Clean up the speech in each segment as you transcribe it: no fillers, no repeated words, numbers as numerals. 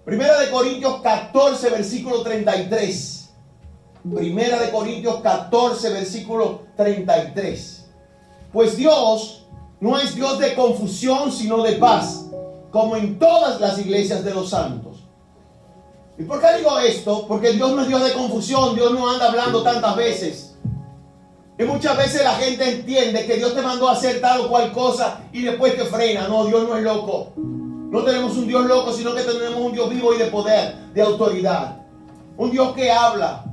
Primera de Corintios 14, versículo 33. Primera de Corintios 14, versículo 33. Pues Dios no es Dios de confusión, sino de paz, como en todas las iglesias de los santos. ¿Y por qué digo esto? Porque Dios no es Dios de confusión. Dios no anda hablando tantas veces. Y muchas veces la gente entiende que Dios te mandó a hacer tal o cual cosa y después te frena. No, Dios no es loco. No tenemos un Dios loco, sino que tenemos un Dios vivo y de poder, de autoridad. Un Dios que habla.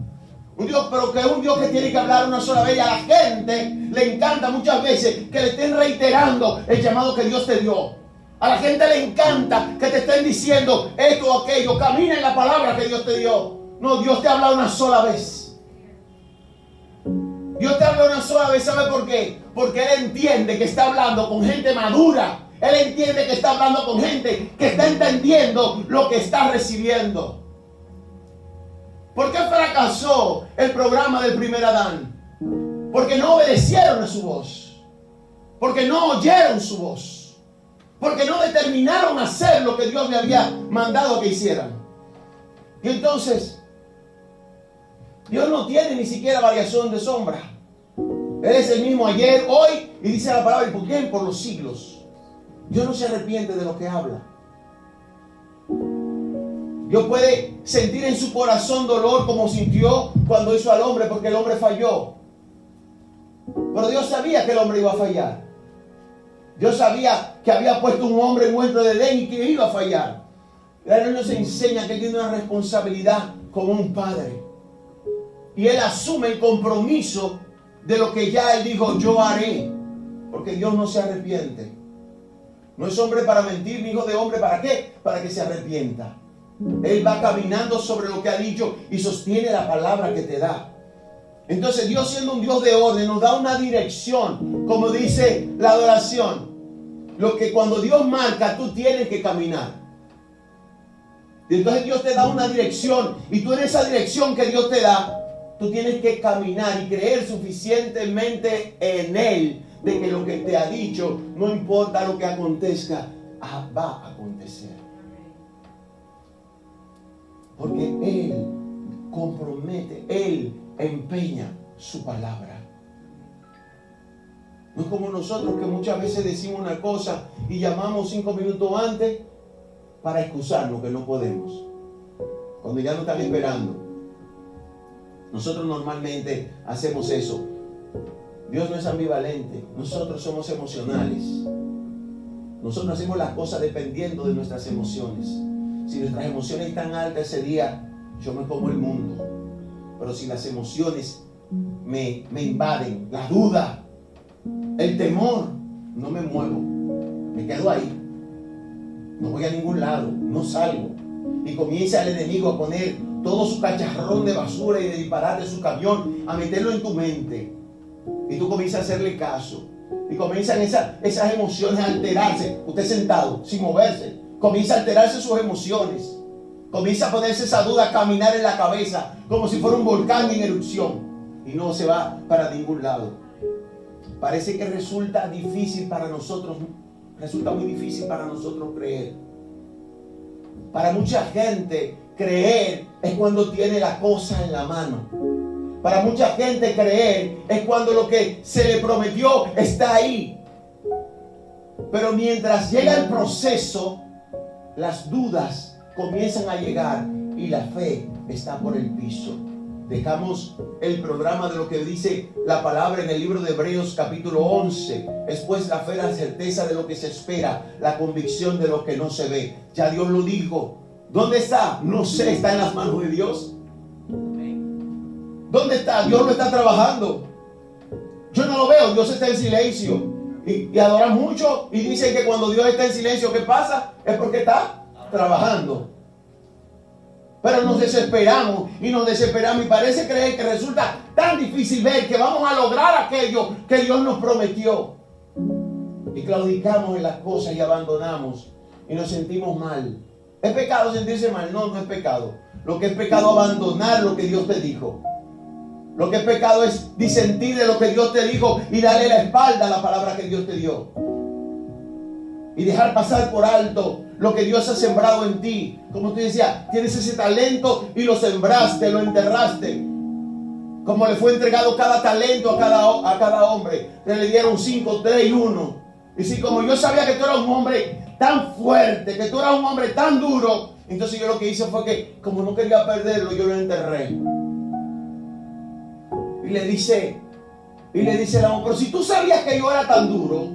Un Dios, pero que es un Dios que tiene que hablar una sola vez. Y a la gente le encanta muchas veces que le estén reiterando el llamado que Dios te dio. A la gente le encanta que te estén diciendo esto o aquello. Camina en la palabra que Dios te dio. No, Dios te habla una sola vez. Dios te habla una sola vez. ¿Sabe por qué? Porque Él entiende que está hablando con gente madura. Él entiende que está hablando con gente que está entendiendo lo que está recibiendo. ¿Por qué fracasó el programa del primer Adán? Porque no obedecieron a su voz. Porque no oyeron su voz. Porque no determinaron hacer lo que Dios le había mandado que hicieran. Y entonces, Dios no tiene ni siquiera variación de sombra. Él es el mismo ayer, hoy, y dice la palabra, ¿y por qué? Por los siglos. Dios no se arrepiente de lo que habla. Dios puede sentir en su corazón dolor como sintió cuando hizo al hombre, porque el hombre falló. Pero Dios sabía que el hombre iba a fallar. Dios sabía que había puesto un hombre en huerto de Edén y que iba a fallar. Él nos enseña que Él tiene una responsabilidad como un padre. Y Él asume el compromiso de lo que ya Él dijo, yo haré. Porque Dios no se arrepiente. No es hombre para mentir, ni hijo de hombre para qué, para que se arrepienta. Él va caminando sobre lo que ha dicho y sostiene la palabra que te da. Entonces Dios, siendo un Dios de orden, nos da una dirección, como dice la adoración. Lo que cuando Dios marca, tú tienes que caminar. Y entonces Dios te da una dirección, y tú en esa dirección que Dios te da, tú tienes que caminar y creer suficientemente en Él, de que lo que te ha dicho, no importa lo que acontezca, va a acontecer. Porque Él compromete, Él empeña su palabra. No es como nosotros que muchas veces decimos una cosa y llamamos 5 minutos antes para excusarnos que no podemos, cuando ya no están esperando. Nosotros normalmente hacemos eso. Dios no es ambivalente, nosotros somos emocionales. Nosotros hacemos las cosas dependiendo de nuestras emociones. Si nuestras emociones están altas ese día, yo me como el mundo. Pero si las emociones me invaden, la duda, el temor, no me muevo, me quedo ahí, no voy a ningún lado, no salgo. Y comienza el enemigo a poner todo su cacharrón de basura y de disparate de su camión, a meterlo en tu mente. Y tú comienzas a hacerle caso. Y comienzan esas emociones a alterarse. Usted sentado, sin moverse, comienza a alterarse sus emociones. Comienza a ponerse esa duda, a caminar en la cabeza, como si fuera un volcán en erupción. Y no se va para ningún lado. Parece que resulta difícil para nosotros, resulta muy difícil para nosotros creer. Para mucha gente, creer es cuando tiene la cosa en la mano. Para mucha gente, creer es cuando lo que se le prometió está ahí. Pero mientras llega el proceso, las dudas comienzan a llegar y la fe está por el piso. Dejamos el programa de lo que dice la palabra en el libro de Hebreos capítulo 11. Después la fe, la certeza de lo que se espera, la convicción de lo que no se ve. Ya Dios lo dijo. ¿Dónde está? No sé, está en las manos de Dios. ¿Dónde está? Dios lo está trabajando. Yo no lo veo, Dios está en silencio. Y adoran mucho y dicen que cuando Dios está en silencio, ¿qué pasa? Es porque está trabajando. Pero nos desesperamos y parece creer que resulta tan difícil ver que vamos a lograr aquello que Dios nos prometió. Y claudicamos en las cosas y abandonamos y nos sentimos mal. ¿Es pecado sentirse mal? No, no es pecado. Lo que es pecado es abandonar lo que Dios te dijo. Lo que es pecado es disentir de lo que Dios te dijo y darle la espalda a la palabra que Dios te dio. y dejar pasar por alto lo que Dios ha sembrado en ti. Como tú decías, tienes ese talento y lo sembraste, lo enterraste. Como le fue entregado cada talento a cada hombre, que le dieron 5, 3 y 1. Y si como yo sabía que tú eras un hombre tan fuerte, que tú eras un hombre tan duro, entonces yo lo que hice fue que, como no quería perderlo, yo lo enterré. Y le dice el hombre, pero si tú sabías que yo era tan duro,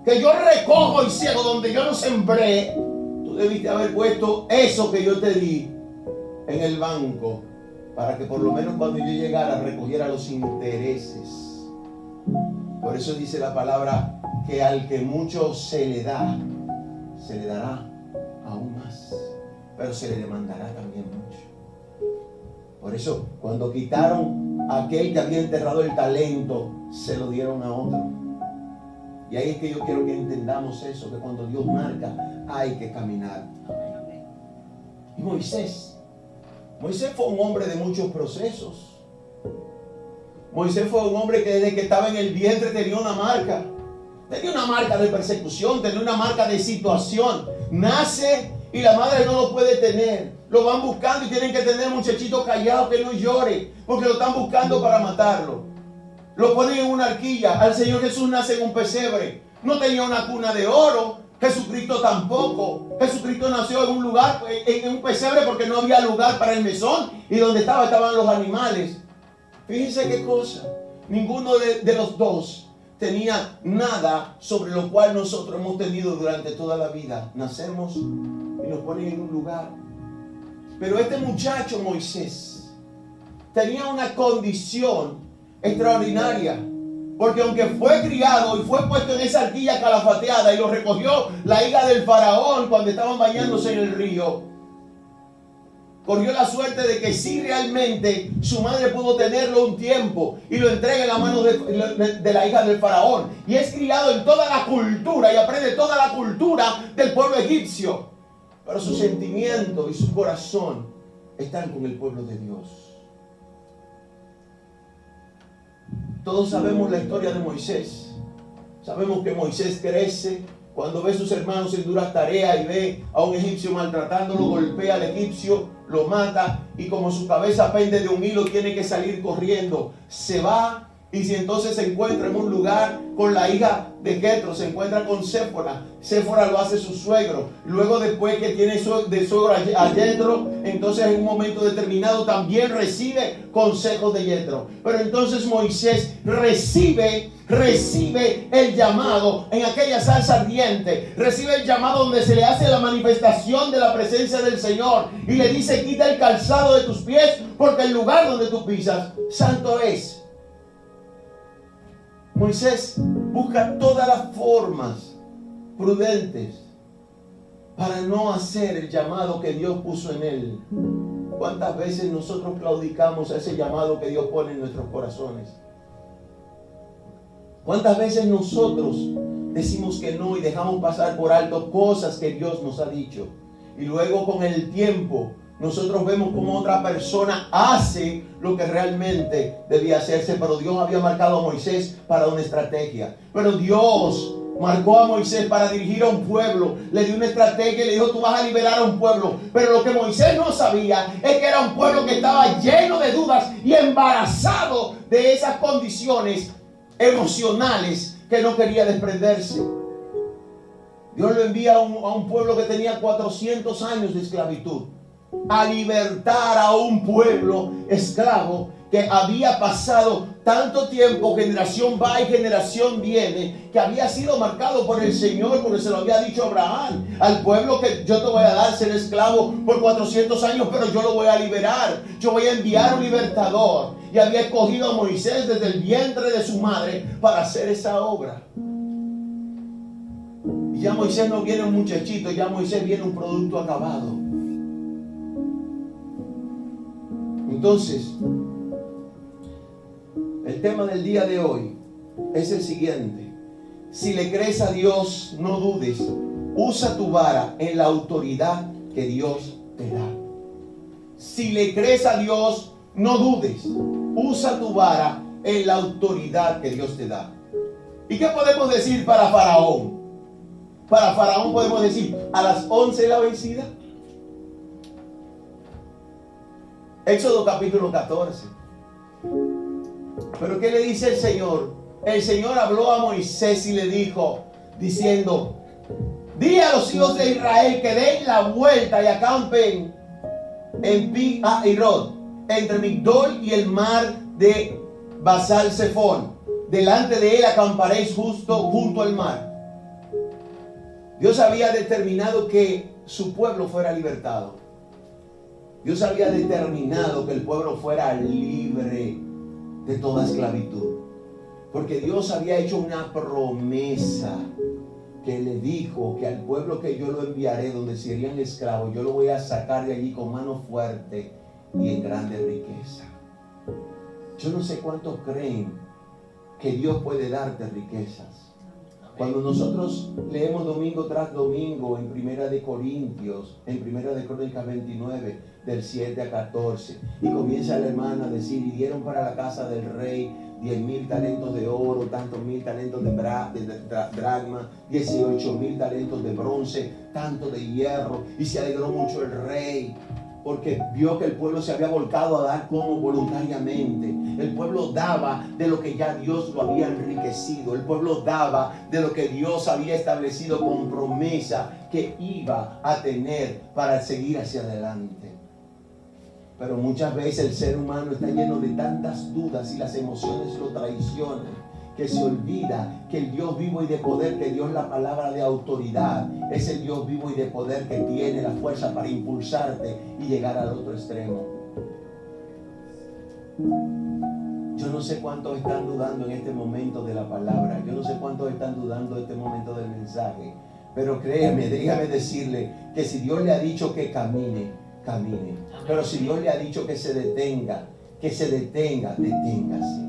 que yo recojo y ciego donde yo no sembré, tú debiste haber puesto eso que yo te di en el banco, para que por lo menos cuando yo llegara recogiera los intereses. Por eso dice la palabra que al que mucho se le da, se le dará aún más, pero se le demandará también mucho. Por eso cuando quitaron a aquel que había enterrado el talento, se lo dieron a otro. Y ahí es que yo quiero que entendamos eso, que cuando Dios marca hay que caminar. Y Moisés fue un hombre de muchos procesos. Moisés fue un hombre que desde que estaba en el vientre tenía una marca. Tenía una marca de persecución, tenía una marca de situación. Nace y la madre no lo puede tener. Lo van buscando y tienen que tener muchachito callado que no llore, porque lo están buscando para matarlo. Lo ponen en una arquilla. Al Señor Jesús nace en un pesebre. No tenía una cuna de oro. Jesucristo tampoco. Jesucristo nació en un lugar, en un pesebre, porque no había lugar para el mesón. Y donde estaban los animales. Fíjense qué cosa. Ninguno de los dos tenía nada sobre lo cual nosotros hemos tenido durante toda la vida. Nacemos y nos ponen en un lugar. Pero este muchacho Moisés tenía una condición extraordinaria, porque aunque fue criado y fue puesto en esa arquilla calafateada y lo recogió la hija del faraón cuando estaban bañándose en el río, corrió la suerte de que sí realmente su madre pudo tenerlo un tiempo y lo entrega en la mano de la hija del faraón, y es criado en toda la cultura y aprende toda la cultura del pueblo egipcio, pero sus sentimientos y su corazón están con el pueblo de Dios. Todos sabemos la historia de Moisés. Sabemos que Moisés crece cuando ve a sus hermanos en duras tareas y ve a un egipcio maltratándolo, golpea al egipcio, lo mata, y como su cabeza pende de un hilo tiene que salir corriendo. Se va, y si entonces se encuentra en un lugar con la hija de Jetro, se encuentra con Séfora. Séfora lo hace su suegro. Luego, después que tiene de suegro a Jetro, entonces en un momento determinado también recibe consejos de Jetro. Pero entonces Moisés recibe el llamado en aquella salsa ardiente. Recibe el llamado donde se le hace la manifestación de la presencia del Señor y le dice: quita el calzado de tus pies, porque el lugar donde tú pisas santo es. Moisés busca todas las formas prudentes para no hacer el llamado que Dios puso en él. ¿Cuántas veces nosotros claudicamos a ese llamado que Dios pone en nuestros corazones? ¿Cuántas veces nosotros decimos que no y dejamos pasar por alto cosas que Dios nos ha dicho? Y luego con el tiempo nosotros vemos cómo otra persona hace lo que realmente debía hacerse, pero Dios había marcado a Moisés para una estrategia. Pero Dios marcó a Moisés para dirigir a un pueblo, le dio una estrategia y le dijo: tú vas a liberar a un pueblo. Pero lo que Moisés no sabía es que era un pueblo que estaba lleno de dudas y embarazado de esas condiciones emocionales que no quería desprenderse. Dios lo envía a un pueblo que tenía 400 años de esclavitud, a libertar a un pueblo esclavo que había pasado tanto tiempo, generación va y generación viene, que había sido marcado por el Señor, porque se lo había dicho a Abraham: al pueblo que yo te voy a dar ser esclavo por 400 años, pero yo lo voy a liberar, yo voy a enviar un libertador. Y había escogido a Moisés desde el vientre de su madre para hacer esa obra. Y ya Moisés no viene un muchachito, ya Moisés viene un producto acabado. Entonces, el tema del día de hoy es el siguiente: si le crees a Dios, no dudes, usa tu vara en la autoridad que Dios te da. Si le crees a Dios, no dudes, usa tu vara en la autoridad que Dios te da. ¿Y qué podemos decir para Faraón? Para Faraón podemos decir, a las 11 la vencida. Éxodo capítulo 14. Pero ¿qué le dice el Señor? El Señor habló a Moisés y le dijo, diciendo, di a los hijos de Israel que den la vuelta y acampen en Pi-Hahirot, entre Migdol y el mar de Basal-Zephón. Delante de él acamparéis junto al mar. Dios había determinado que su pueblo fuera libertado. Dios había determinado que el pueblo fuera libre de toda esclavitud. Porque Dios había hecho una promesa que le dijo que al pueblo que yo lo enviaré donde serían esclavos, yo lo voy a sacar de allí con mano fuerte y en grande riqueza. Yo no sé cuántos creen que Dios puede darte riquezas. Cuando nosotros leemos domingo tras domingo en Primera de Corintios, en Primera de Crónicas 29, del 7 a 14, y comienza la hermana a decir, y dieron para la casa del rey 10,000 talentos de oro, tantos mil talentos de dracma, 18,000 talentos de bronce, tanto de hierro, y se alegró mucho el rey, porque vio que el pueblo se había volcado a dar como voluntariamente. El pueblo daba de lo que ya Dios lo había enriquecido. El pueblo daba de lo que Dios había establecido con promesa que iba a tener para seguir hacia adelante. Pero muchas veces el ser humano está lleno de tantas dudas y las emociones lo traicionan, que se olvida que el Dios vivo y de poder, que Dios, la palabra de autoridad, es el Dios vivo y de poder que tiene la fuerza para impulsarte y llegar al otro extremo. Yo no sé cuántos están dudando en este momento de la palabra. Yo no sé cuántos están dudando en este momento del mensaje. Pero créeme, déjame decirle que si Dios le ha dicho que camine, camine. Pero si Dios le ha dicho que se detenga, deténgase.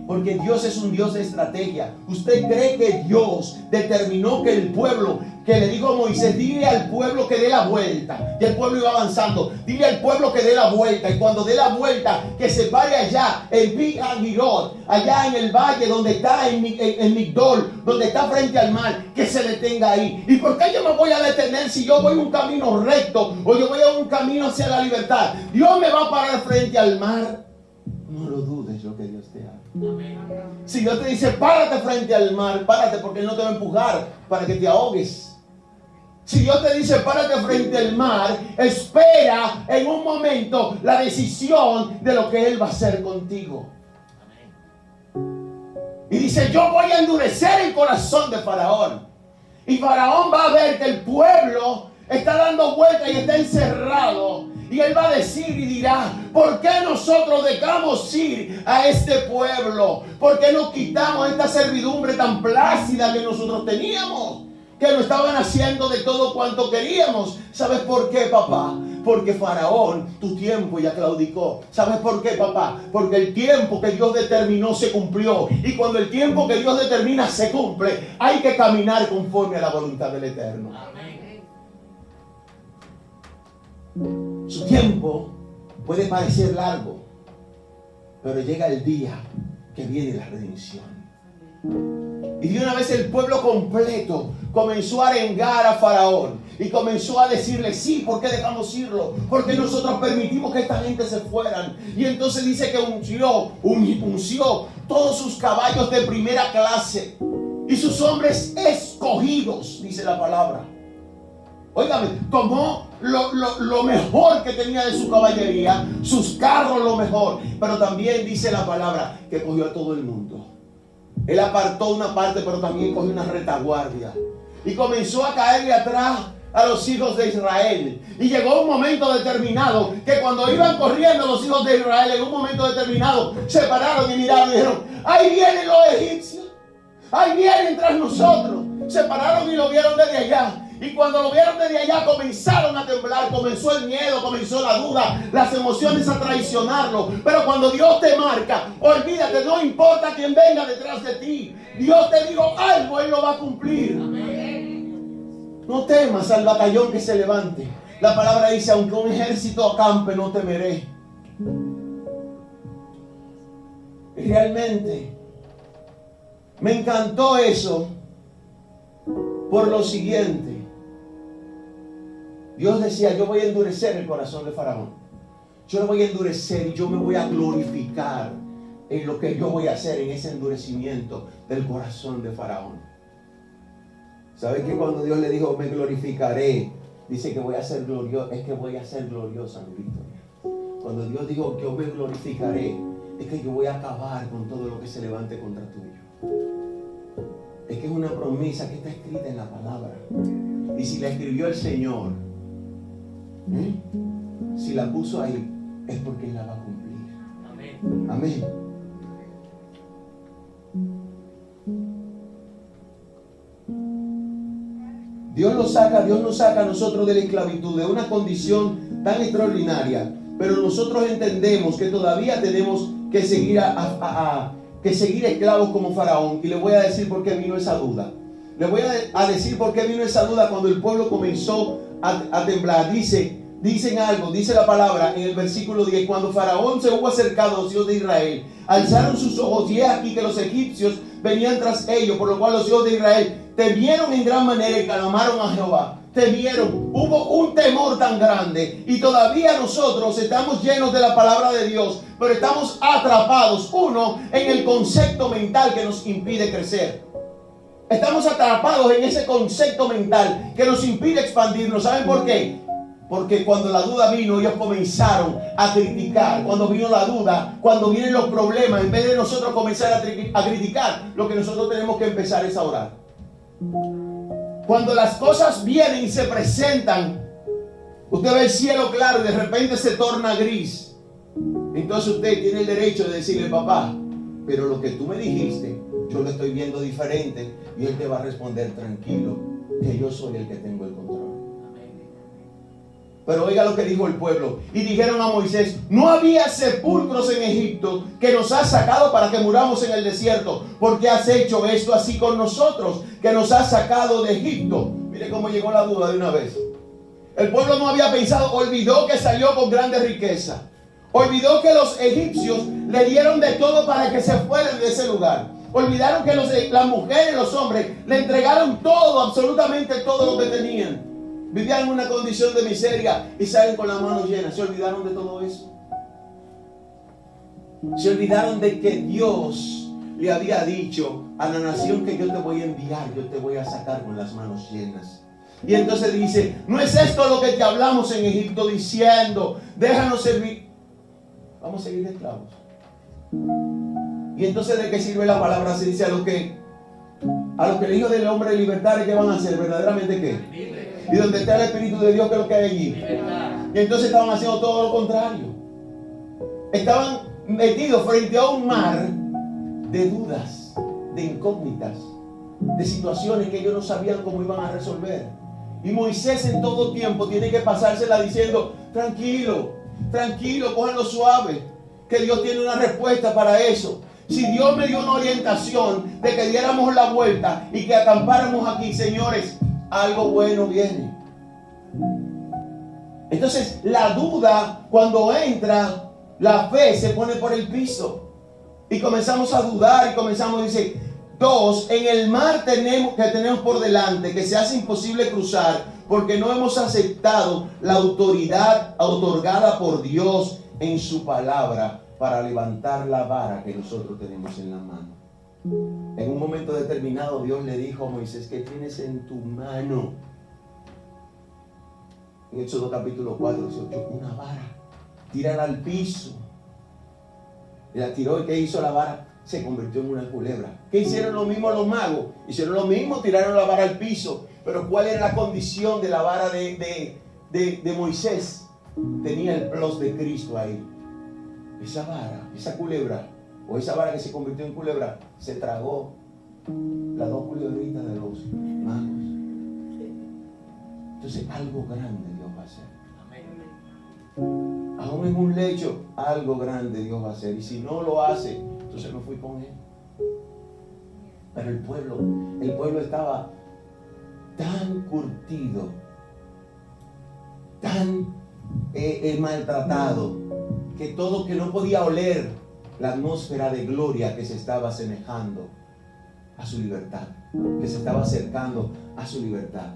Porque Dios es un Dios de estrategia. ¿Usted cree que Dios determinó que el pueblo, que le dijo a Moisés, dile al pueblo que dé la vuelta? Y el pueblo iba avanzando. Dile al pueblo que dé la vuelta. Y cuando dé la vuelta, que se pare allá en Pi-Hahirot, allá en el valle donde está en Migdol, donde está frente al mar, que se detenga ahí. ¿Y por qué yo me voy a detener si yo voy un camino recto o yo voy a un camino hacia la libertad? Dios me va a parar frente al mar. No lo dudes lo que Dios te haga. Si Dios te dice párate frente al mar, párate, porque Él no te va a empujar para que te ahogues. Si Dios te dice párate frente al mar, espera en un momento la decisión de lo que Él va a hacer contigo. Y dice, yo voy a endurecer el corazón de Faraón. Y Faraón va a ver que el pueblo está dando vueltas y está encerrado. Y él va a decir y dirá, ¿por qué nosotros dejamos ir a este pueblo? ¿Por qué nos quitamos esta servidumbre tan plácida que nosotros teníamos? Que lo estaban haciendo de todo cuanto queríamos. ¿Sabes por qué, papá? Porque Faraón, tu tiempo ya claudicó. ¿Sabes por qué, papá? Porque el tiempo que Dios determinó se cumplió. Y cuando el tiempo que Dios determina se cumple, hay que caminar conforme a la voluntad del Eterno. Amén. Su tiempo puede parecer largo, pero llega el día que viene la redención. Y de una vez el pueblo completo comenzó a arengar a Faraón y comenzó a decirle, sí, ¿por qué dejamos irlo? ¿Por qué nosotros permitimos que esta gente se fueran? Y entonces dice que unció todos sus caballos de primera clase y sus hombres escogidos, dice la palabra. Óigame, tomó lo mejor que tenía de su caballería, sus carros lo mejor, pero también dice la palabra que cogió a todo el mundo. Él apartó una parte, pero también cogió una retaguardia y comenzó a caerle atrás a los hijos de Israel. Y llegó un momento determinado que cuando iban corriendo los hijos de Israel, en un momento determinado se pararon y miraron y dijeron, ahí vienen los egipcios, ahí vienen tras nosotros. Se pararon y lo vieron desde allá. Y cuando lo vieron desde allá comenzaron a temblar, comenzó el miedo, comenzó la duda, las emociones a traicionarlo. Pero cuando Dios te marca, olvídate, no importa quién venga detrás de ti. Dios te dijo algo, Él lo va a cumplir. Amén. No temas al batallón que se levante. La palabra dice, aunque un ejército acampe, no temeré. Y realmente me encantó eso. por lo siguiente. Dios decía, yo voy a endurecer el corazón de Faraón. Yo lo voy a endurecer y yo me voy a glorificar en lo que yo voy a hacer en ese endurecimiento del corazón de Faraón. ¿Sabes que cuando Dios le dijo, me glorificaré? Dice que voy a ser glorioso, es que voy a ser gloriosa, mi Victoria. Cuando Dios dijo, yo me glorificaré, es que yo voy a acabar con todo lo que se levante contra tuyo. Es que es una promesa que está escrita en la palabra. Y si la escribió el Señor, si la puso ahí, es porque Él la va a cumplir. Amén. Amén. Dios nos saca a nosotros de la esclavitud, de una condición tan extraordinaria. Pero nosotros entendemos que todavía tenemos que seguir seguir esclavos como Faraón. Y le voy a decir por qué vino esa duda. Le voy a decir por qué vino esa duda cuando el pueblo comenzó a temblar. Dicen algo, dice la palabra en el versículo 10. Cuando Faraón se hubo acercado a los hijos de Israel, alzaron sus ojos y he aquí que los egipcios venían tras ellos, por lo cual los hijos de Israel temieron en gran manera y clamaron a Jehová. Temieron, hubo un temor tan grande y todavía nosotros estamos llenos de la palabra de Dios, pero estamos atrapados, uno, en el concepto mental que nos impide crecer. Estamos atrapados en ese concepto mental que nos impide expandirnos. ¿Saben por qué? Porque cuando la duda vino, ellos comenzaron a criticar. Cuando vino la duda, cuando vienen los problemas, en vez de nosotros comenzar a criticar, lo que nosotros tenemos que empezar es a orar. Cuando las cosas vienen y se presentan, usted ve el cielo claro y de repente se torna gris. Entonces usted tiene el derecho de decirle, papá, pero lo que tú me dijiste, yo lo estoy viendo diferente. Y Él te va a responder, tranquilo, que yo soy el que tengo el control. Pero oiga lo que dijo el pueblo. Y dijeron a Moisés, no había sepulcros en Egipto que nos has sacado para que muramos en el desierto. ¿Por qué has hecho esto así con nosotros, que nos has sacado de Egipto? Mire cómo llegó la duda de una vez. El pueblo no había pensado, olvidó que salió con grande riqueza. Olvidó que los egipcios le dieron de todo para que se fueran de ese lugar. Olvidaron que las mujeres y los hombres le entregaron todo, absolutamente todo lo que tenían. Vivían en una condición de miseria y salen con las manos llenas. Se olvidaron de todo eso. Se olvidaron de que Dios le había dicho a la nación que yo te voy a enviar, yo te voy a sacar con las manos llenas. Y entonces dice, no es esto lo que te hablamos en Egipto diciendo, déjanos servir. Vamos a seguir de esclavos. Y entonces, ¿de qué sirve la palabra? Se dice a los que el Hijo del Hombre libertare, ¿qué van a hacer? ¿Verdaderamente qué? Libre. Y donde está el Espíritu de Dios, ¿qué es lo que hay allí? Libertad. Y entonces estaban haciendo todo lo contrario. Estaban metidos frente a un mar de dudas, de incógnitas, de situaciones que ellos no sabían cómo iban a resolver. Y Moisés en todo tiempo tiene que pasársela diciendo, tranquilo, cójanlo suave, que Dios tiene una respuesta para eso. Si Dios me dio una orientación de que diéramos la vuelta y que acampáramos aquí, señores, algo bueno viene. Entonces la duda, cuando entra, la fe se pone por el piso y comenzamos a dudar y comenzamos a decir, dos, en el mar que tenemos por delante, que se hace imposible cruzar porque no hemos aceptado la autoridad otorgada por Dios en su palabra para levantar la vara que nosotros tenemos en la mano. En un momento determinado Dios le dijo a Moisés, ¿qué tienes en tu mano? En Éxodo capítulo 4, 18, una vara, tírala al piso. Y la tiró, ¿y qué hizo la vara? Se convirtió en una culebra. ¿Qué hicieron lo mismo los magos? Hicieron lo mismo, tiraron la vara al piso. Pero ¿cuál era la condición de la vara de Moisés? Tenía el plus de Cristo ahí. Esa vara, esa culebra, o esa vara que se convirtió en culebra, se tragó las dos culebritas de los magos. Entonces algo grande Dios va a hacer. Aún en un lecho, algo grande Dios va a hacer. Y si no lo hace, entonces me fui con Él. Pero el pueblo estaba tan curtido, tan maltratado, que no podía oler la atmósfera de gloria que se estaba asemejando a su libertad, que se estaba acercando a su libertad.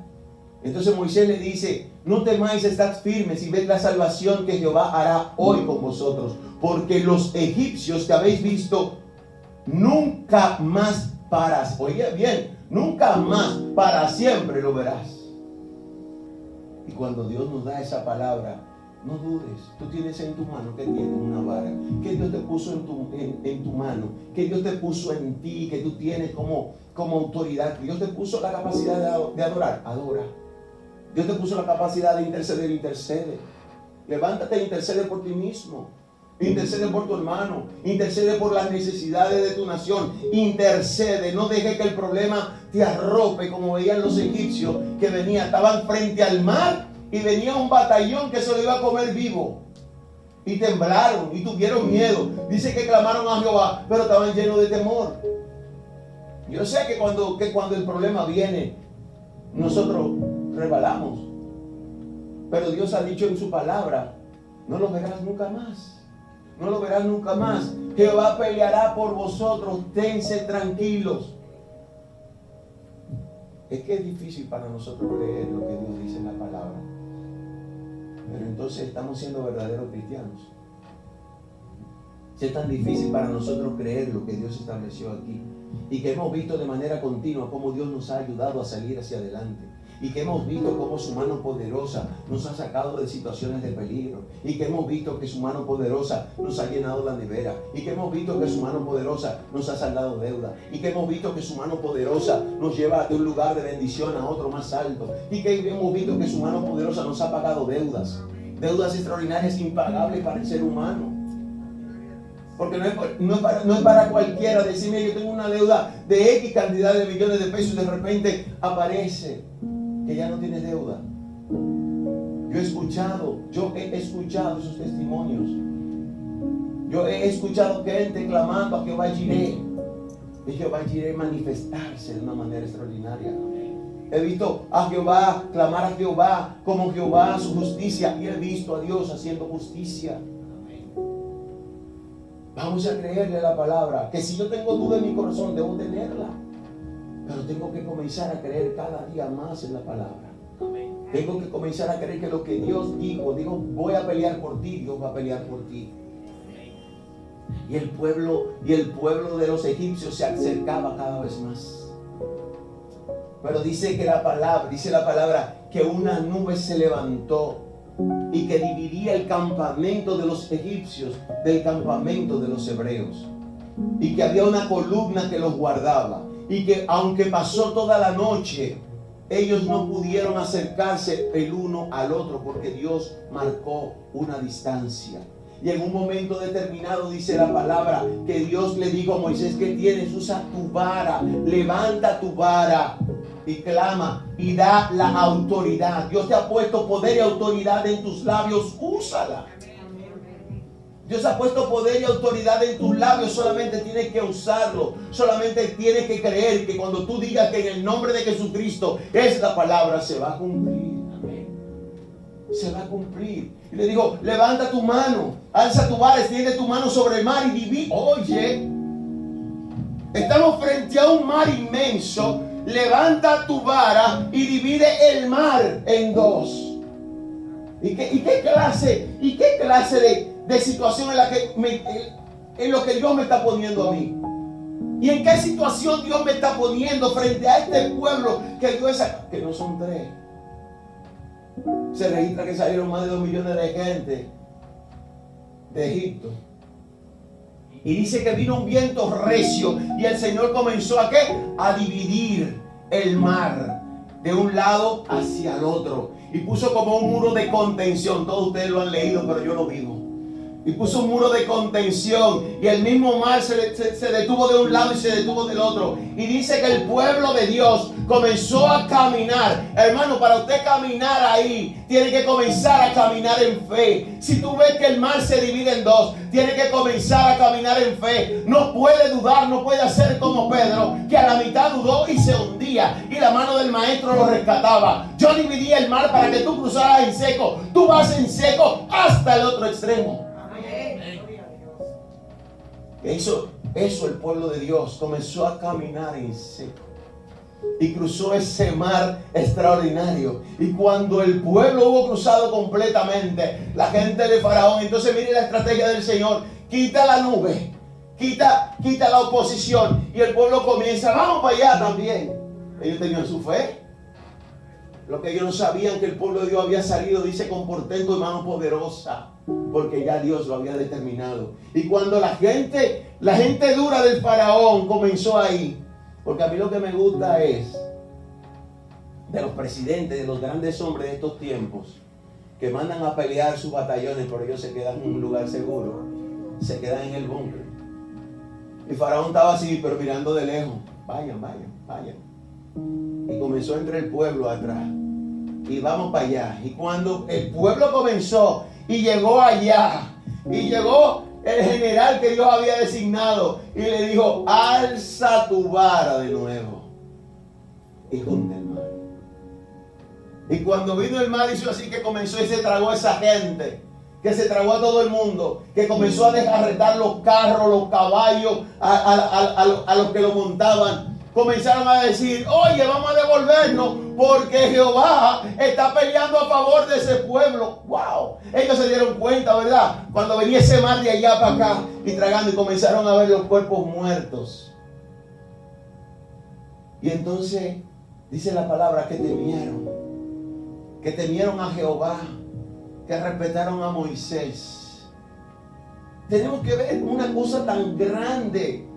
Entonces Moisés le dice: no temáis, estad firmes y ved la salvación que Jehová hará hoy con vosotros, porque los egipcios que habéis visto nunca más oiga bien, nunca más para siempre lo verás. Y cuando Dios nos da esa palabra, no dudes. Tú tienes en tu mano, ¿qué tienes? Una vara. Que Dios te puso en tu mano, que Dios te puso en ti, que tú tienes como autoridad. Que Dios te puso la capacidad de adorar. Adora. Dios te puso la capacidad de interceder. Intercede. Levántate e intercede por ti mismo. Intercede por tu hermano. Intercede por las necesidades de tu nación. Intercede. No deje que el problema te arrope, como veían los egipcios que estaban frente al mar y venía un batallón que se lo iba a comer vivo. Y temblaron y tuvieron miedo. Dice que clamaron a Jehová, pero estaban llenos de temor. Yo sé que cuando el problema viene, nosotros resbalamos. Pero Dios ha dicho en su palabra: no lo verás nunca más. No lo verás nunca más. Jehová peleará por vosotros. Tense tranquilos. Es que es difícil para nosotros creer lo que Dios dice en la palabra. Pero entonces estamos siendo verdaderos cristianos. Si es tan difícil para nosotros creer lo que Dios estableció aquí, y que hemos visto de manera continua cómo Dios nos ha ayudado a salir hacia adelante, y que hemos visto cómo su mano poderosa nos ha sacado de situaciones de peligro, y que hemos visto que su mano poderosa nos ha llenado la nevera, y que hemos visto que su mano poderosa nos ha saldado deuda, y que hemos visto que su mano poderosa nos lleva de un lugar de bendición a otro más alto, y que hemos visto que su mano poderosa nos ha pagado deudas extraordinarias, impagables para el ser humano. Porque no es para cualquiera decirme: yo tengo una deuda de X cantidad de millones de pesos, y de repente aparece que ya no tienes deuda. Yo he escuchado esos testimonios. Yo he escuchado gente clamando a Jehová Jireh, y Jehová Jireh manifestarse de una manera extraordinaria. He visto a Jehová, clamar a Jehová como Jehová su justicia, y he visto a Dios haciendo justicia. Vamos a creerle a la palabra, que si yo tengo duda en mi corazón, debo tenerla, pero tengo que comenzar a creer cada día más en la palabra. Tengo que comenzar a creer que lo que Dios dijo, voy a pelear por ti, Dios va a pelear por ti. Y el pueblo de los egipcios se acercaba cada vez más. Pero dice la palabra que una nube se levantó y que dividía el campamento de los egipcios del campamento de los hebreos, y que había una columna que los guardaba, y que aunque pasó toda la noche, ellos no pudieron acercarse el uno al otro, porque Dios marcó una distancia. Y en un momento determinado dice la palabra que Dios le dijo a Moisés: ¿qué tienes? Usa tu vara, levanta tu vara y clama y da la autoridad. Dios te ha puesto poder y autoridad en tus labios, úsala. Dios ha puesto poder y autoridad en tus labios, solamente tienes que usarlo. Solamente tienes que creer que cuando tú digas que en el nombre de Jesucristo es la palabra, se va a cumplir. Se va a cumplir. Y le digo: levanta tu mano, alza tu vara, extiende tu mano sobre el mar y divide. Oye, estamos frente a un mar inmenso. Levanta tu vara y divide el mar en dos. ¿Y qué clase de situación en lo que Dios me está poniendo a mí? ¿Y en qué situación Dios me está poniendo frente a este pueblo que no son 3? Se registra que salieron más de 2 millones de gente de Egipto. Y dice que vino un viento recio y el Señor comenzó ¿a qué? A dividir el mar de un lado hacia el otro. Y puso como un muro de contención. Todos ustedes lo han leído, pero yo lo vivo. Y puso un muro de contención, y el mismo mar se detuvo de un lado y se detuvo del otro. Y dice que el pueblo de Dios comenzó a caminar. Hermano, para usted caminar ahí, tiene que comenzar a caminar en fe. Si tú ves que el mar se divide en dos, tiene que comenzar a caminar en fe. No puede dudar, no puede hacer como Pedro, que a la mitad dudó y se hundía, y la mano del maestro lo rescataba. Yo dividí el mar para que tú cruzaras en seco. Tú vas en seco hasta el otro extremo. eso el pueblo de Dios comenzó a caminar en seco. Y cruzó ese mar extraordinario. Y cuando el pueblo hubo cruzado completamente, la gente de Faraón, entonces mire la estrategia del Señor: quita la nube, quita la oposición, y el pueblo comienza, vamos para allá también. Ellos tenían su fe. Lo que ellos no sabían, que el pueblo de Dios había salido, dice, con portento y mano poderosa, porque ya Dios lo había determinado. Y cuando la gente dura del Faraón comenzó ahí, porque a mí lo que me gusta es de los presidentes, de los grandes hombres de estos tiempos, que mandan a pelear sus batallones, pero ellos se quedan en un lugar seguro, se quedan en el búnker. Y Faraón estaba así, pero mirando de lejos. Vayan. Y comenzó entre el pueblo atrás. Y vamos para allá. Y cuando el pueblo comenzó y llegó allá, y llegó el general que Dios había designado, y le dijo: alza tu vara de nuevo y junta el mar. Y cuando vino el mar, hizo así, que comenzó y se tragó a esa gente, que se tragó a todo el mundo, que comenzó a desgarretar los carros, los caballos, a los que lo montaban. Comenzaron a decir: oye, vamos a devolvernos, porque Jehová está peleando a favor de ese pueblo. ¡Wow! Ellos se dieron cuenta, ¿verdad? Cuando venía ese mar de allá para acá y tragando, y comenzaron a ver los cuerpos muertos. Y entonces dice la palabra que temieron a Jehová, que respetaron a Moisés. Tenemos que ver una cosa tan grande,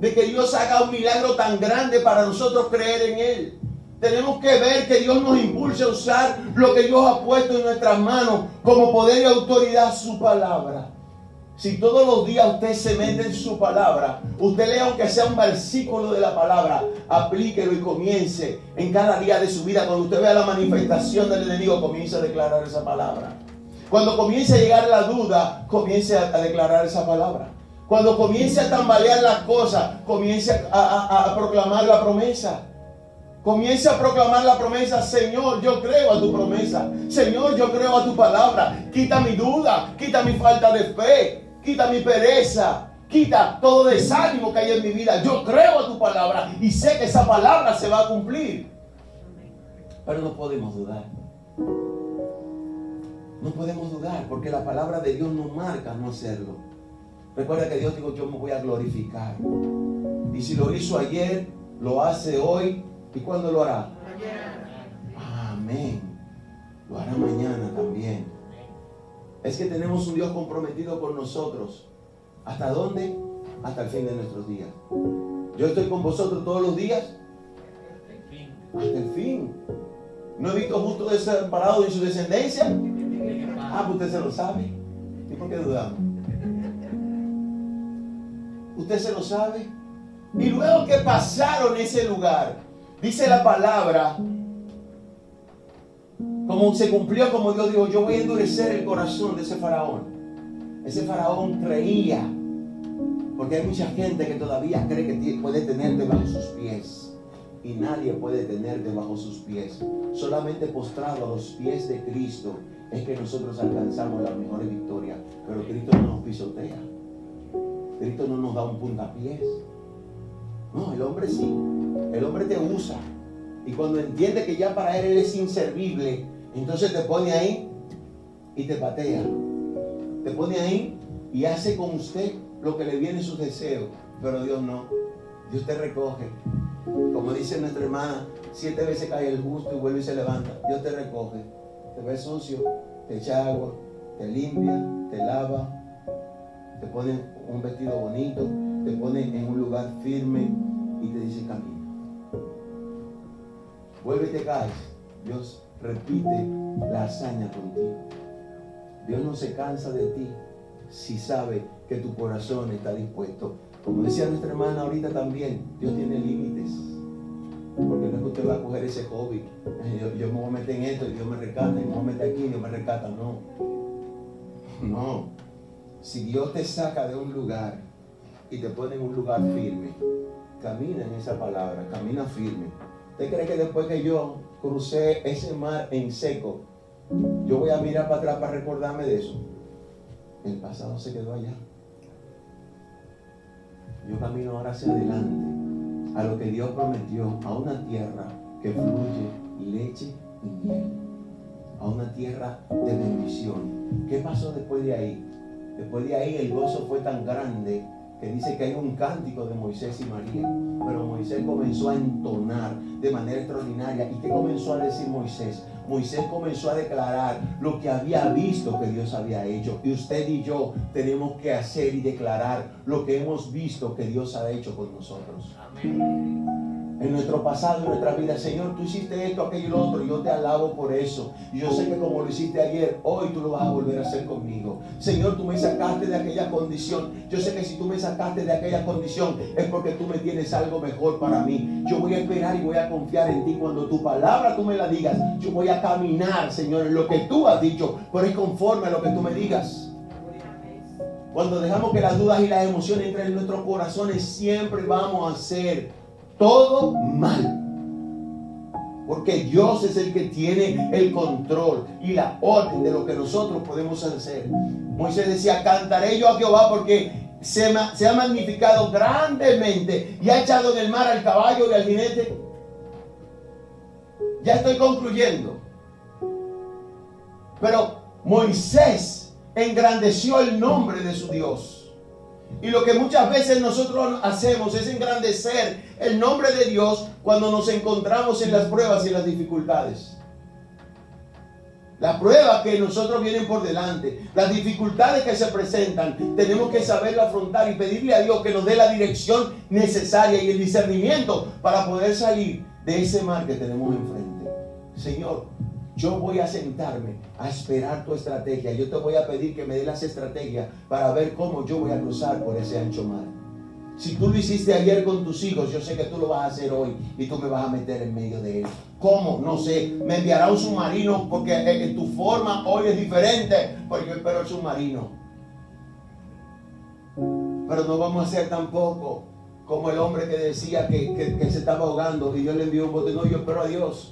de que Dios haga un milagro tan grande para nosotros creer en Él. Tenemos que ver que Dios nos impulse a usar lo que Dios ha puesto en nuestras manos como poder y autoridad, su palabra. Si todos los días usted se mete en su palabra, usted lea aunque sea un versículo de la palabra, aplíquelo y comience en cada día de su vida. Cuando usted vea la manifestación del enemigo, comience a declarar esa palabra. Cuando comience a llegar la duda, comience a declarar esa palabra. Cuando comience a tambalear las cosas, comience a proclamar la promesa. Comience a proclamar la promesa: Señor, yo creo a tu promesa. Señor, yo creo a tu palabra. Quita mi duda, quita mi falta de fe, quita mi pereza, quita todo desánimo que hay en mi vida. Yo creo a tu palabra y sé que esa palabra se va a cumplir. Pero no podemos dudar. No podemos dudar, porque la palabra de Dios nos marca no hacerlo. Recuerda que Dios dijo: yo me voy a glorificar. Y si lo hizo ayer, lo hace hoy. ¿Y cuándo lo hará? Mañana. Amén. Lo hará mañana también. Es que tenemos un Dios comprometido con nosotros. ¿Hasta dónde? Hasta el fin de nuestros días. Yo estoy con vosotros todos los días. Hasta el fin. ¿No he visto justo desamparado en su descendencia? Pues usted se lo sabe. ¿Y por qué dudamos? Usted se lo sabe. Y luego que pasaron ese lugar, dice la palabra, como se cumplió, como Dios dijo: yo voy a endurecer el corazón de ese faraón. Ese faraón creía, porque hay mucha gente que todavía cree que puede tenerte bajo sus pies. Y nadie puede tenerte bajo sus pies. Solamente postrado a los pies de Cristo es que nosotros alcanzamos las mejores victorias. Pero Cristo no nos pisotea. Cristo no nos da un puntapiés. No, el hombre sí. El hombre te usa. Y cuando entiende que ya para él es inservible, entonces te pone ahí y te patea. Te pone ahí y hace con usted lo que le viene en sus deseos. Pero Dios no. Dios te recoge. Como dice nuestra hermana, 7 veces cae el justo y vuelve y se levanta. Dios te recoge. Te ves sucio, te echa agua, te limpia, te lava, te pone un vestido bonito, te pone en un lugar firme y te dice: camina. Vuelve y te caes. Dios repite la hazaña contigo. Dios no se cansa de ti si sabe que tu corazón está dispuesto. Como decía nuestra hermana ahorita también, Dios tiene límites. Porque no es que usted va a coger ese hobby. Yo me voy a meter en esto y Dios me rescata. Y me voy a meter aquí y Dios me rescata. No. No. Si Dios te saca de un lugar y te pone en un lugar firme, camina en esa palabra, camina firme. ¿Usted cree que después que yo crucé ese mar en seco, yo voy a mirar para atrás para recordarme de eso? El pasado se quedó allá. Yo camino ahora hacia adelante, a lo que Dios prometió, a una tierra que fluye leche y miel, a una tierra de bendición. ¿Qué pasó después de ahí? Después de ahí el gozo fue tan grande que dice que hay un cántico de Moisés y María. Pero Moisés comenzó a entonar de manera extraordinaria. ¿Y qué comenzó a decir Moisés? Moisés comenzó a declarar lo que había visto que Dios había hecho. Y usted y yo tenemos que hacer y declarar lo que hemos visto que Dios ha hecho con nosotros. Amén. En nuestro pasado, en nuestra vida, Señor, tú hiciste esto, aquello y lo otro, y yo te alabo por eso. Y yo sé que como lo hiciste ayer, hoy tú lo vas a volver a hacer conmigo. Señor, tú me sacaste de aquella condición. Yo sé que si tú me sacaste de aquella condición es porque tú me tienes algo mejor para mí. Yo voy a esperar y voy a confiar en ti. Cuando tu palabra tú me la digas, yo voy a caminar, Señor, en lo que tú has dicho, pero es conforme a lo que tú me digas. Cuando dejamos que las dudas y las emociones entren en nuestros corazones, siempre vamos a hacer todo mal, porque Dios es el que tiene el control y la orden de lo que nosotros podemos hacer. Moisés decía: cantaré yo a Jehová porque se ha magnificado grandemente y ha echado en el mar al caballo y al jinete. Ya estoy concluyendo. Pero Moisés engrandeció el nombre de su Dios. Y lo que muchas veces nosotros hacemos es engrandecer el nombre de Dios cuando nos encontramos en las pruebas y en las dificultades. Las pruebas que nosotros vienen por delante, las dificultades que se presentan, tenemos que saberlo afrontar y pedirle a Dios que nos dé la dirección necesaria y el discernimiento para poder salir de ese mar que tenemos enfrente. Señor, yo voy a sentarme a esperar tu estrategia. Yo te voy a pedir que me dé las estrategias para ver cómo yo voy a cruzar por ese ancho mar. Si tú lo hiciste ayer con tus hijos, yo sé que tú lo vas a hacer hoy y tú me vas a meter en medio de él. ¿Cómo? No sé. Me enviará un submarino porque tu forma hoy es diferente, porque yo espero el submarino. Pero no vamos a ser tampoco como el hombre que decía que se estaba ahogando y Dios le envió un bote. No, yo espero a Dios.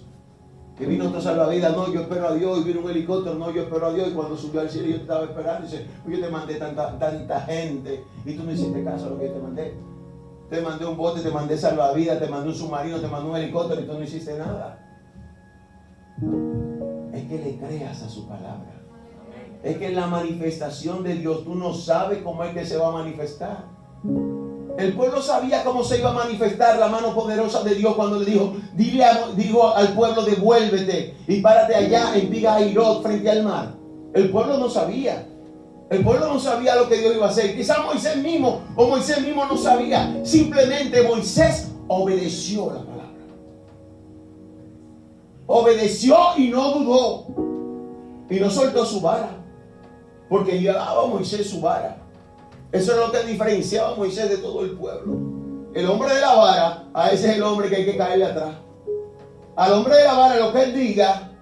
Que vino otro salvavidas, no, yo espero a Dios. Y vino un helicóptero, no, yo espero a Dios. Y cuando subió al cielo yo te estaba esperando. Y dice: yo te mandé tanta gente y tú no hiciste caso a lo que yo te mandé. Te mandé un bote, te mandé salvavidas, te mandé un submarino, te mandé un helicóptero y tú no hiciste nada. Es que le creas a su palabra. Es que en la manifestación de Dios tú no sabes cómo es que se va a manifestar. El pueblo sabía cómo se iba a manifestar la mano poderosa de Dios cuando le dijo: dijo al pueblo, devuélvete y párate allá en Pi-Hahirot frente al mar. El pueblo no sabía. El pueblo no sabía lo que Dios iba a hacer. Quizás Moisés mismo no sabía. Simplemente Moisés obedeció la palabra. Obedeció y no dudó. Y no soltó su vara. Porque llevaba a Moisés su vara. Eso es lo que diferenciaba a Moisés de todo el pueblo. El hombre de la vara, a ese es el hombre que hay que caerle atrás. Al hombre de la vara, lo que él diga,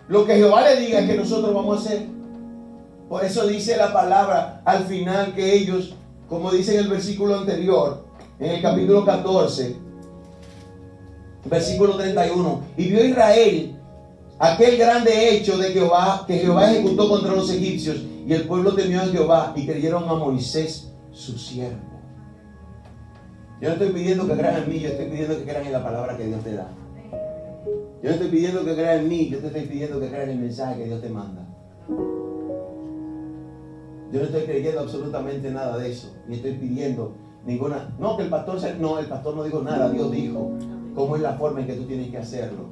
lo que Jehová le diga es que nosotros vamos a hacer. Por eso dice la palabra al final que ellos, como dice en el versículo anterior, en el capítulo 14, versículo 31, y vio Israel aquel grande hecho de Jehová, que Jehová ejecutó contra los egipcios, y el pueblo temió a Jehová y creyeron a Moisés, su siervo. Yo no estoy pidiendo que crean en mí, yo estoy pidiendo que crean en la palabra que Dios te da. Yo no estoy pidiendo que crean en mí, yo te estoy pidiendo que crean en el mensaje que Dios te manda. Yo no estoy creyendo absolutamente nada de eso, ni estoy pidiendo ninguna. No, que el pastor no dijo nada, Dios dijo cómo es la forma en que tú tienes que hacerlo.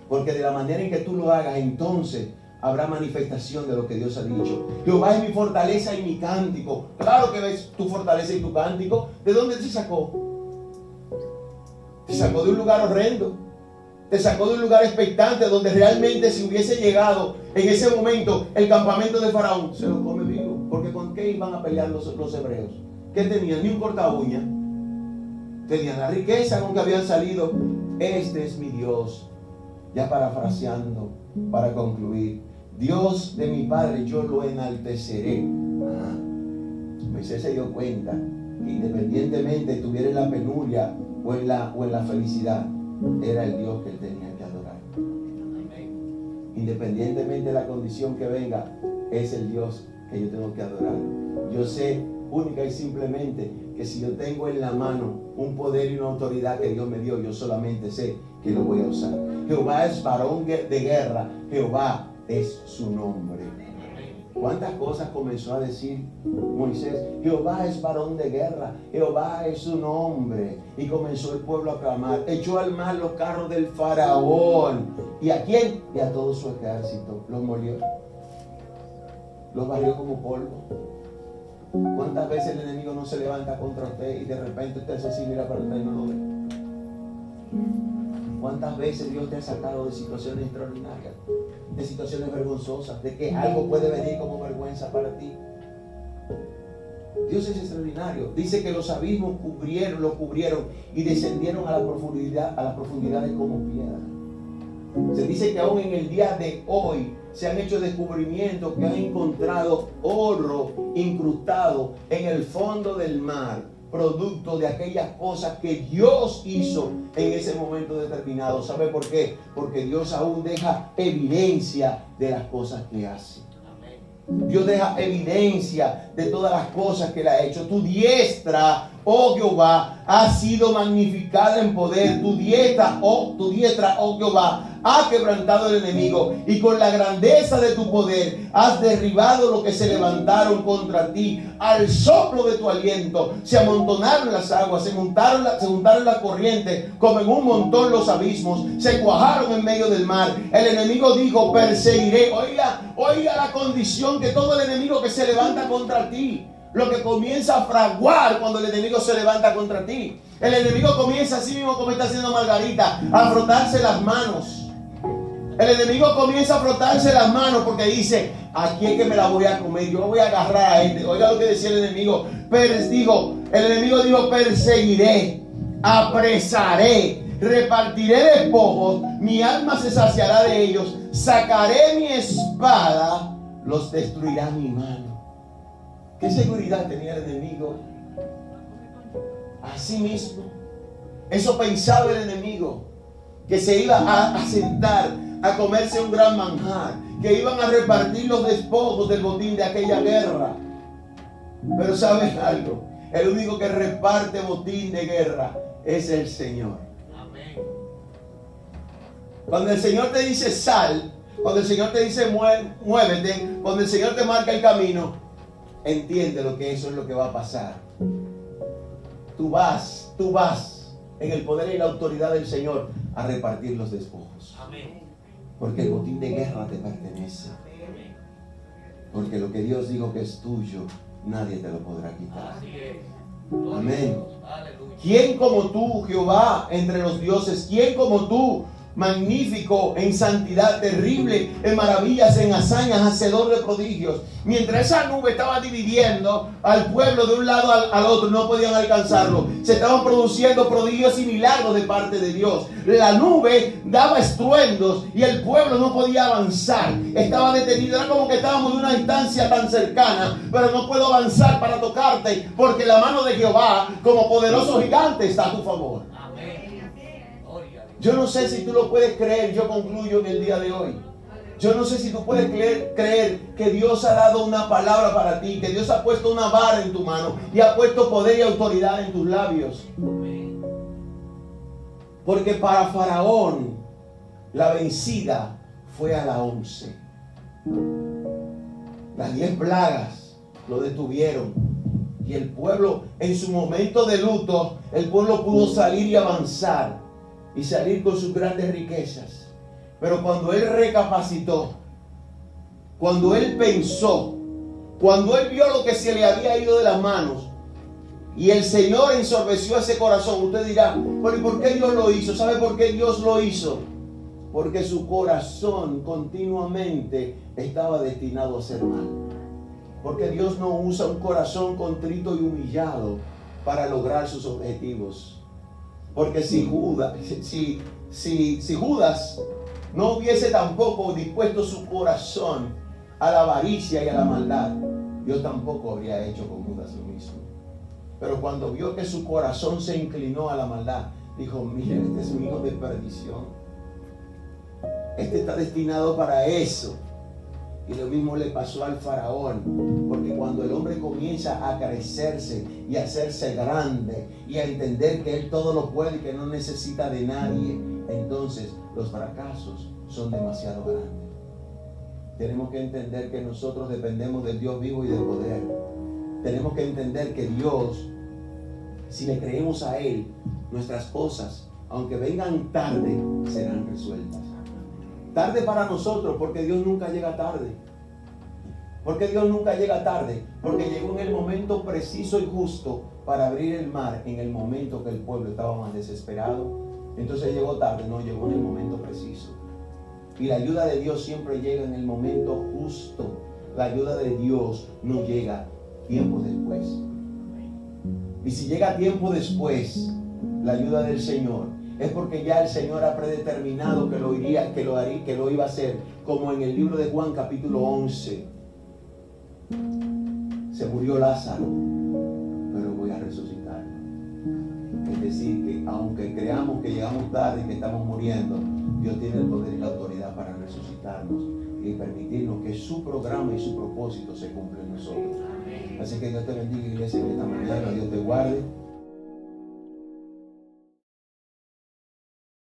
Porque de la manera en que tú lo hagas, entonces habrá manifestación de lo que Dios ha dicho. Jehová es mi fortaleza y mi cántico. Claro que ves tu fortaleza y tu cántico. ¿De dónde te sacó? Te sacó de un lugar horrendo. Te sacó de un lugar expectante donde realmente si hubiese llegado en ese momento el campamento de Faraón, se lo come vivo. Porque ¿con qué iban a pelear los hebreos? ¿Qué tenían? Ni un corta uña. Tenían la riqueza con que habían salido. Este es mi Dios. Ya parafraseando, para concluir, Dios de mi padre, yo lo enalteceré. Moisés se dio cuenta que independientemente tuviera en la penuria o en la felicidad, era el Dios que él tenía que adorar. Independientemente de la condición que venga, es el Dios que yo tengo que adorar. Yo sé única y simplemente que si yo tengo en la mano un poder y una autoridad que Dios me dio, yo solamente sé que lo voy a usar. Jehová es varón de guerra, Jehová es su nombre. ¿Cuántas cosas comenzó a decir Moisés? Jehová es varón de guerra, Jehová es su nombre. Y comenzó el pueblo a clamar. Echó al mar los carros del faraón. ¿Y a quién? Y a todo su ejército. Los molió. Los barrió como polvo. ¿Cuántas veces el enemigo no se levanta contra usted y de repente usted se así mira para atrás y no lo ve? ¿Cuántas veces Dios te ha sacado de situaciones extraordinarias, de situaciones vergonzosas, de que algo puede venir como vergüenza para ti? Dios es extraordinario. Dice que los abismos lo cubrieron y descendieron a las profundidades como piedra. Se dice que aún en el día de hoy se han hecho descubrimientos que han encontrado oro incrustado en el fondo del mar, producto de aquellas cosas que Dios hizo en ese momento determinado. ¿Sabe por qué? Porque Dios aún deja evidencia de las cosas que hace. Dios deja evidencia de todas las cosas que Él ha hecho. Tu diestra, oh Jehová, ha sido magnificada en poder. Tu diestra, oh Jehová, ha quebrantado el enemigo, y con la grandeza de tu poder has derribado lo que se levantaron contra ti. Al soplo de tu aliento se amontonaron las aguas, se juntaron las corrientes como en un montón los abismos, se cuajaron en medio del mar. El enemigo dijo: perseguiré. Oiga la condición, que todo el enemigo que se levanta contra ti, lo que comienza a fraguar cuando el enemigo se levanta contra ti. El enemigo comienza así mismo como está haciendo Margarita, a frotarse las manos. El enemigo comienza a frotarse las manos porque dice: aquí es que me la voy a comer, yo voy a agarrar a este. Oiga lo que decía el enemigo. El enemigo dijo: perseguiré, apresaré, repartiré despojos, mi alma se saciará de ellos, sacaré mi espada, los destruirá mi mano. ¿Qué seguridad tenía el enemigo? Así mismo, eso pensaba el enemigo, que se iba a sentar a comerse un gran manjar, que iban a repartir los despojos del botín de aquella guerra. Pero ¿saben algo? El único que reparte botín de guerra es el Señor. Amén. Cuando el Señor te dice sal, cuando el Señor te dice muévete, cuando el Señor te marca el camino, entiende lo que eso es lo que va a pasar. Tú vas en el poder y la autoridad del Señor a repartir los despojos. Amén. Porque el botín de guerra te pertenece. Porque lo que Dios dijo que es tuyo, nadie te lo podrá quitar. Amén. ¿Quién como tú, Jehová, entre los dioses? ¿Quién como tú, magnífico en santidad, terrible en maravillas, en hazañas, hacedor de prodigios? Mientras esa nube estaba dividiendo al pueblo de un lado al otro, no podían alcanzarlo. Se estaban produciendo prodigios y milagros de parte de Dios. La nube daba estruendos y el pueblo no podía avanzar. Estaba detenido. Era como que estábamos en una distancia tan cercana, pero no puedo avanzar para tocarte, porque la mano de Jehová, como poderoso gigante, está a tu favor. Yo no sé si tú lo puedes creer. Yo concluyo en el día de hoy. Yo no sé si tú puedes creer que Dios ha dado una palabra para ti, que Dios ha puesto una vara en tu mano y ha puesto poder y autoridad en tus labios. Porque para Faraón la vencida fue a la 11. Las 10 plagas lo detuvieron. Y el pueblo, en su momento de luto, el pueblo pudo salir y avanzar y salir con sus grandes riquezas. Pero cuando él recapacitó, cuando él pensó, cuando él vio lo que se le había ido de las manos, y el Señor ensorbeció ese corazón, usted dirá: ¿pero y por qué Dios lo hizo? ¿Sabe por qué Dios lo hizo? Porque su corazón continuamente estaba destinado a ser mal. Porque Dios no usa un corazón contrito y humillado para lograr sus objetivos. Porque si Judas no hubiese tampoco dispuesto su corazón a la avaricia y a la maldad, Dios tampoco habría hecho con Judas lo mismo. Pero cuando vio que su corazón se inclinó a la maldad, dijo: mira, este es un hijo de perdición. Este está destinado para eso. Y lo mismo le pasó al faraón, porque cuando el hombre comienza a crecerse y a hacerse grande y a entender que él todo lo puede y que no necesita de nadie, entonces los fracasos son demasiado grandes. Tenemos que entender que nosotros dependemos del Dios vivo y del poder. Tenemos que entender que Dios, si le creemos a Él, nuestras cosas, aunque vengan tarde, serán resueltas. Tarde para nosotros, porque Dios nunca llega tarde. Porque Dios nunca llega tarde, porque llegó en el momento preciso y justo para abrir el mar, en el momento que el pueblo estaba más desesperado. Entonces llegó tarde, no, llegó en el momento preciso. Y la ayuda de Dios siempre llega en el momento justo. La ayuda de Dios no llega tiempo después. Y si llega tiempo después, la ayuda del Señor, es porque ya el Señor ha predeterminado que lo iba a hacer, como en el libro de Juan capítulo 11. Se murió Lázaro, pero voy a resucitar. Es decir, que aunque creamos que llegamos tarde y que estamos muriendo, Dios tiene el poder y la autoridad para resucitarnos y permitirnos que su programa y su propósito se cumplan en nosotros. Así que Dios te bendiga, iglesia, en esta mañana. Dios te guarde.